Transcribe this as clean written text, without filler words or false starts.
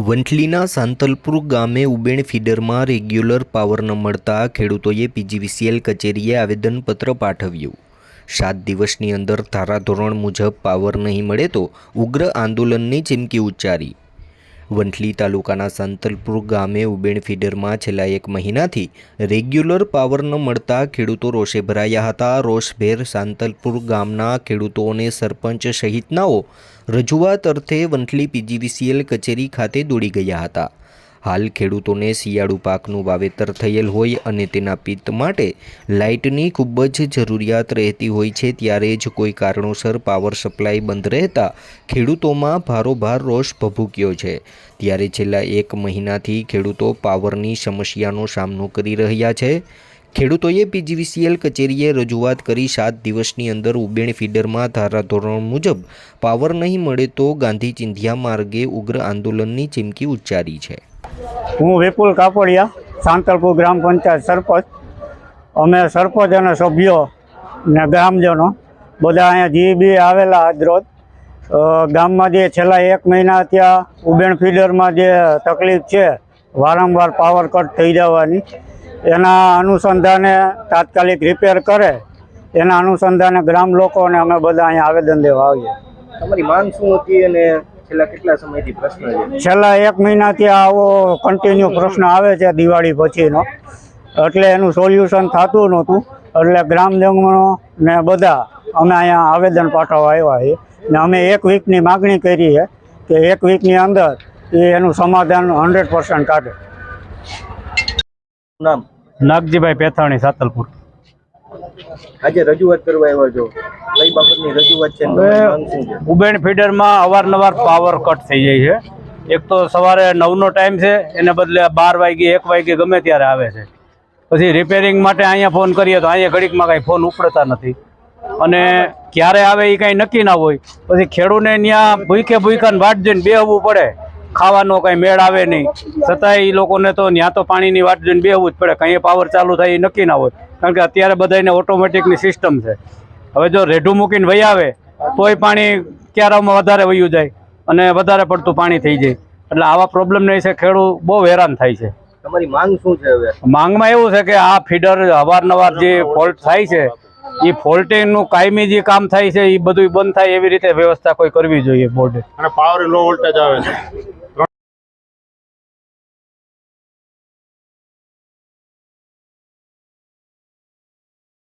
વંથલીના સાંતલપુર ગામે Uben ફીડરમાં regular power ન મળતા ખેડૂતોએ પીજીવીસીએલ કચેરીએ આવેદનપત્ર પાઠવ્યું। 7 દિવસની અંદર ધારાધોરણ મુજબ પાવર નહીં મળે તો ઉગ્ર આંદોલનની ચીમકી ઉચ્ચારી। વંથલી તાલુકાના સાંતલપુર ગામે ઉબેણ ફીડરમાં છેલ્લા 1 મહિનાથી રેગ્યુલર પાવર ન મળતા ખેડૂતો રોષે ભરાયા હતા। રોષભેર સાંતલપુર ગામના ખેડૂતોને સરપંચ સહિતનાઓ રજૂઆત અર્થે વંથલી પીજીવીસીએલ કચેરી ખાતે દોડી ગયા હતા। હાલ ખેડૂતોને શિયાળુ પાકનું વાવેતર થયેલ હોય અને તેના પિત્ત માટે લાઇટની ખૂબ જ જરૂરિયાત રહેતી હોય છે, ત્યારે જ કોઈ કારણોસર પાવર સપ્લાય બંધ રહેતા ખેડૂતોમાં ભારોભાર રોષ ભભૂક્યો છે। ત્યારે છેલ્લા 1 મહિનાથી ખેડૂતો પાવરની સમસ્યાનો સામનો કરી રહ્યા છે। ખેડૂતોએ પીજીવીસીએલ કચેરીએ રજૂઆત કરી 7 દિવસની અંદર ઉબેણ ફીડરમાં ધારાધોરણ મુજબ પાવર નહીં મળે તો ગાંધી ચિંધ્યા માર્ગે ઉગ્ર આંદોલનની ચીમકી ઉચ્ચારી છે। હું વિપુલ કાપડિયા, સાંતલપુર ગ્રામ પંચાયત સરપંચ। અમે સરપંચ અને સભ્યો ને ગ્રામજનો બધા અહીંયા જીબી આવેલા આજરોજ ગામમાં જે છેલ્લા 1 મહિના ત્યાં ઉબેણ ફીડરમાં જે તકલીફ છે, વારંવાર પાવર કટ થઈ જવાની, એના અનુસંધાને તાત્કાલિક રિપેર કરે એના અનુસંધાને ગ્રામ લોકોને અમે બધા અહીંયા આવેદન દેવા આવીએ। તમારી માંગ શું હતી અને છેલ્લા કેટલા સમયથી પ્રશ્ન છે? છેલ્લા 1 મહિનાથી આવો કન્ટિન્યુ પ્રશ્ન આવે છે દિવાળી પછીનો, એટલે એનું સોલ્યુશન થતું નહોતું, એટલે ગ્રામજનો ને બધા અમે અહીંયા આવેદન પાઠવવા આવ્યા છીએ ને અમે 1 વીકની માગણી કરી છે કે 1 વીકની અંદર એનું સમાધાન 100% કાઢે। નામ? નાગજીભાઈ પેથાણી, સાંતલપુર। આજે રજૂઆત કરવા આવ્યા છો, કઈ બાબતની રજૂઆત છે? માંગ શું છે? ઉબેણ ફીડરમાં અવારનવાર પાવર કટ થઈ જાય છે। એક તો સવારે 9નો ટાઈમ છે, એને બદલે 12 વાગે 1 વાગે ગમે ત્યારે આવે છે। પછી રિપેરિંગ માટે અહીંયા ફોન કરીએ તો અહીંયા ઘડીકમાં કાંઈ ફોન ઉપડતા નથી અને ક્યારે આવે એ કાંઈ નક્કી ના હોય। પછી ખેડૂને ત્યાં ભૂખ્યાને વાટ જોઈને બેહવું પડે, ખાવાનો કાંઈ મેળ આવે નહીં, છતાંય એ લોકોને તો ત્યાં તો પાણીની વાટ જોઈને બેહવું જ પડે, કંઈ પાવર ચાલુ થાય એ નક્કી ના હોય, કારણ કે અત્યારે બધાને ઓટોમેટિકની સિસ્ટમ છે। હવે જો રેઢું મૂકીને વહી આવે તોય પાણી ક્યારામાં વધારે વયું જાય અને વધારે પડતું પાણી થઈ જાય, એટલે આવા પ્રોબ્લેમને વિશે ખેડૂત બહુ હેરાન થાય છે। તમારી માંગ શું છે? હવે માંગમાં એવું છે કે આ ફીડર અવારનવાર જે ફોલ્ટ થાય છે એ ફોલ્ટિંગનું કાયમી જે કામ થાય છે એ બધું બંધ થાય એવી રીતે વ્યવસ્થા કોઈ કરવી જોઈએ બોર્ડે। અને પાવર લો વોલ્ટેજ આવે છે।